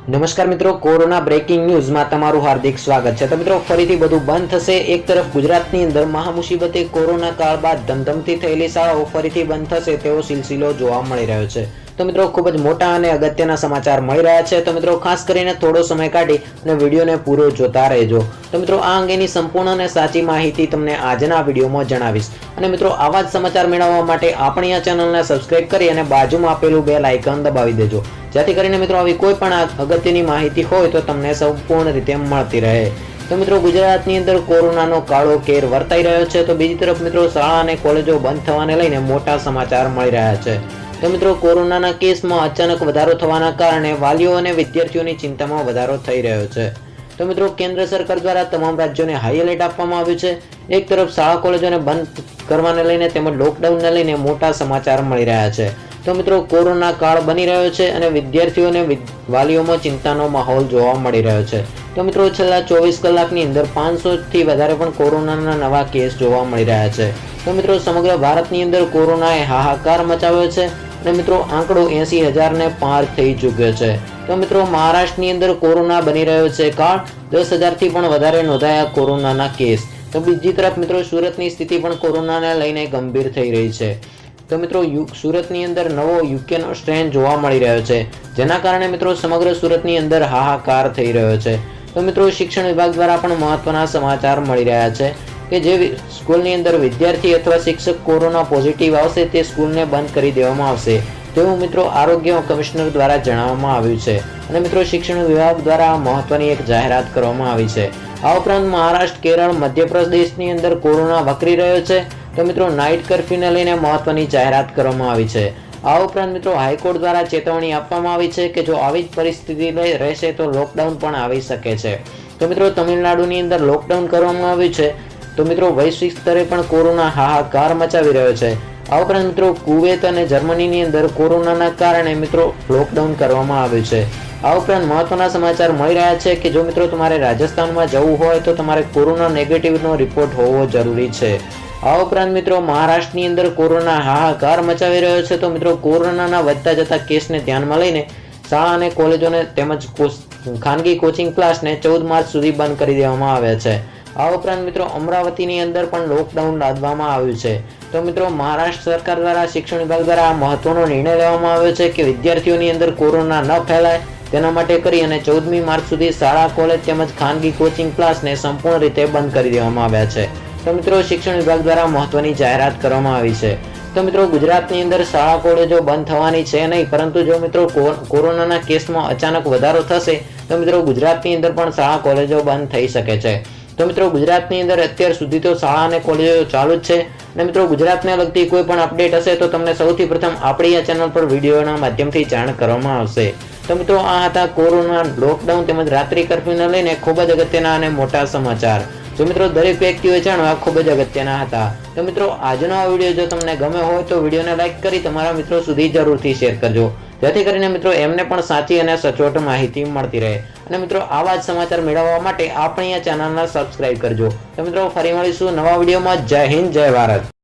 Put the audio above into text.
નમસ્કાર મિત્રો, corona breaking ન્યૂઝમાં તમારું હાર્દિક સ્વાગત છે। તો મિત્રો, ફરીથી બધું બંધ થશે। એક તરફ ગુજરાતની અંદર મહામુસીબતે કોરોના કાળ બાદ ધમધમતી થયેલી શાળાઓ ફરીથી બંધ થશે તેવો સિલસિલો જોવા મળી રહ્યો છે। તો મિત્રો, ખૂબ જ મોટા અને અગત્યના સમાચાર મળી રહ્યા છે। તો મિત્રો, ખાસ કરીને થોડો સમય કાઢી અને વિડીયોને પૂરો જોતા રહેજો। તો મિત્રો, આ અંગેની સંપૂર્ણ અને સાચી માહિતી તમને આજના વિડીયોમાં જણાવીશ। અને મિત્રો, આવા જ સમાચાર મેળવવા માટે આપણી આ ચેનલને સબસ્ક્રાઇબ કરી અને બાજુમાં આપેલું બેલ આઇકન દબાવી દેજો, જેથી કરીને મિત્રો આવી કોઈ પણ અગત્યની માહિતી હોય તો તમને સંપૂર્ણ રીતે મળતી રહે। તો મિત્રો, ગુજરાતની અંદર કોરોનાનો કાળો કેર વર્તાઈ રહ્યો છે। તો બીજી તરફ મિત્રો, શાળા અને કોલેજો બંધ થવાને લઈને મોટા સમાચાર મળી રહ્યા છે। તો મિત્રો, કોરોનાના કેસમાં અચાનક વધારો થવાના કારણે વાલીઓ અને વિદ્યાર્થીઓની ચિંતામાં વધારો થઈ રહ્યો છે। તો મિત્રો, કેન્દ્ર સરકાર દ્વારા તમામ રાજ્યોને હાઈ એલર્ટ આપવામાં આવ્યું છે। એક તરફ શાળા કોલેજોને બંધ કરવાને લઈને તેમજ લોકડાઉનને લઈને મોટા સમાચાર મળી રહ્યા છે। તો મિત્રો, કોરોના કાળ બની રહ્યો છે અને વિદ્યાર્થીઓ અને વાલીઓમાં ચિંતાનો માહોલ જોવા મળી રહ્યો છે। તો મિત્રો, છેલ્લા 24 કલાકની અંદર 500 થી વધારે પણ કોરોનાના નવા કેસ જોવા મળી રહ્યા છે। તો મિત્રો, સમગ્ર ભારતની અંદર કોરોનાએ હાહાકાર મચાવ્યો છે અને મિત્રો, આંકડો 80,000ને પાર થઈ ચૂક્યો છે। તો મિત્રો, મહારાષ્ટ્રની અંદર કોરોના બની રહ્યો છે કાળ, 10,000 થી પણ વધારે નોંધાયા કોરોનાના કેસ। તો બીજી તરફ મિત્રો, સુરતની સ્થિતિ પણ કોરોનાને લઈને ગંભીર થઈ રહી છે। તો મિત્રો, સુરતની અંદર નવો યુકેનો સ્ટ્રેન જોવા મળી રહ્યો છે, જેના કારણે મિત્રો સમગ્ર સુરતની અંદર હાહાકાર થઈ રહ્યો છે। તો મિત્રો, શિક્ષણ વિભાગ દ્વારા પણ મહત્વના સમાચાર મળી રહ્યા છે કે જે સ્કૂલની અંદર વિદ્યાર્થી અથવા શિક્ષક કોરોના પોઝિટિવ આવશે તે સ્કૂલને બંધ કરી દેવામાં આવશે તેવું મિત્રો આરોગ્ય કમિશનર દ્વારા જણાવવામાં આવ્યું છે। અને મિત્રો, શિક્ષણ વિભાગ દ્વારા મહત્વની એક જાહેરાત કરવામાં આવી છે। આ ઉપરાંત મહારાષ્ટ્ર, કેરળ, મધ્યપ્રદેશની અંદર કોરોના વકરી રહ્યો છે। તો મિત્રો, નાઇટ કર્ફ્યુને લઈને મહત્વની જાહેરાત કરવામાં આવી છે। આ ઉપરાંત મિત્રો, હાઈકોર્ટ દ્વારા ચેતવણી આપવામાં આવી છે કે જો આવી જ પરિસ્થિતિ રહેશે તો લોકડાઉન પણ આવી શકે છે। તો મિત્રો, તમિલનાડુની અંદર લોકડાઉન કરવામાં આવ્યું છે। તો મિત્રો, વૈશ્વિક સ્તરે પણ કોરોના હાહાકાર મચાવી રહ્યો છે। આ ઉપરાંત મિત્રો, કુવેત અને જર્મનીની અંદર કોરોનાના કારણે મિત્રો લોકડાઉન કરવામાં આવ્યું છે। આ ઉપરાંત મહત્વના સમાચાર મળી રહ્યા છે કે જો મિત્રો તમારે રાજસ્થાનમાં જવું હોય તો તમારે કોરોના નેગેટિવનો રિપોર્ટ હોવો જરૂરી છે। આ ઉપરાંત મિત્રો, મહારાષ્ટ્રની અંદર કોરોના હાહાકાર મચાવી રહ્યો છે। તો મિત્રો, કોરોનાના વધતા જતા કેસને ધ્યાનમાં લઈને શાળા અને કોલેજોને તેમજ ખાનગી કોચિંગ ક્લાસને 14 માર્ચ સુધી બંધ કરી દેવામાં આવ્યા છે। આ ઉપરાંત મિત્રો, અમરાવતીની અંદર પણ લોકડાઉન લાદવામાં આવ્યું છે। તો મિત્રો, મહારાષ્ટ્ર સરકાર દ્વારા શિક્ષણ વિભાગ દ્વારા આ મહત્વનો નિર્ણય લેવામાં આવ્યો છે કે વિદ્યાર્થીઓની અંદર કોરોના ન ફેલાય તેના માટે કરી અને 14મી માર્ચ સુધી શાળા, કોલેજ તેમજ ખાનગી કોચિંગ ક્લાસને સંપૂર્ણ રીતે બંધ કરી દેવામાં આવ્યા છે। તો મિત્રો, શિક્ષણ વિભાગ દ્વારા મહત્વની જાહેરાત કરવામાં આવી છે। તો મિત્રો, ગુજરાતની અંદર શાળા કોલેજો બંધ થવાની છે નહીં, પરંતુ જો મિત્રો કોરોનાના કેસમાં અચાનક વધારો થશે તો મિત્રો ગુજરાતની અંદર પણ શાળા કોલેજો બંધ થઈ શકે છે। તો મિત્રો, ગુજરાતની અંદર અત્યાર સુધી તો શાળા અને કોલેજો ચાલુ જ છે અને મિત્રો ગુજરાતને લગતી કોઈ પણ અપડેટ હશે તો તમને સૌથી પ્રથમ આપણી આ ચેનલ પર વિડીયોના માધ્યમથી જાણ કરવામાં આવશે। તો મિત્રો, આ હતા કોરોના, લોકડાઉન તેમજ રાત્રિ કર્ફ્યુને લઈને ખૂબ જ અગત્યના અને મોટા સમાચાર। જો મિત્રો, દરેક વ્યક્તિઓએ જાણવા ખૂબ જ અગત્યના હતા। તો મિત્રો, આજનો આ વિડીયો જો તમને ગમે હોય તો વિડીયોને લાઈક કરી તમારા મિત્રો સુધી જરૂરથી શેર કરજો, જેથી કરીને મિત્રો એમને પણ સાચી અને સચોટ માહિતી મળતી રહે। અને મિત્રો, આવા જ સમાચાર મેળવવા માટે આપણી આ ચેનલને સબસ્ક્રાઇબ કરજો। તો મિત્રો, ફરી મળીશું નવા વિડીયોમાં। જય હિન્દ, જય ભારત।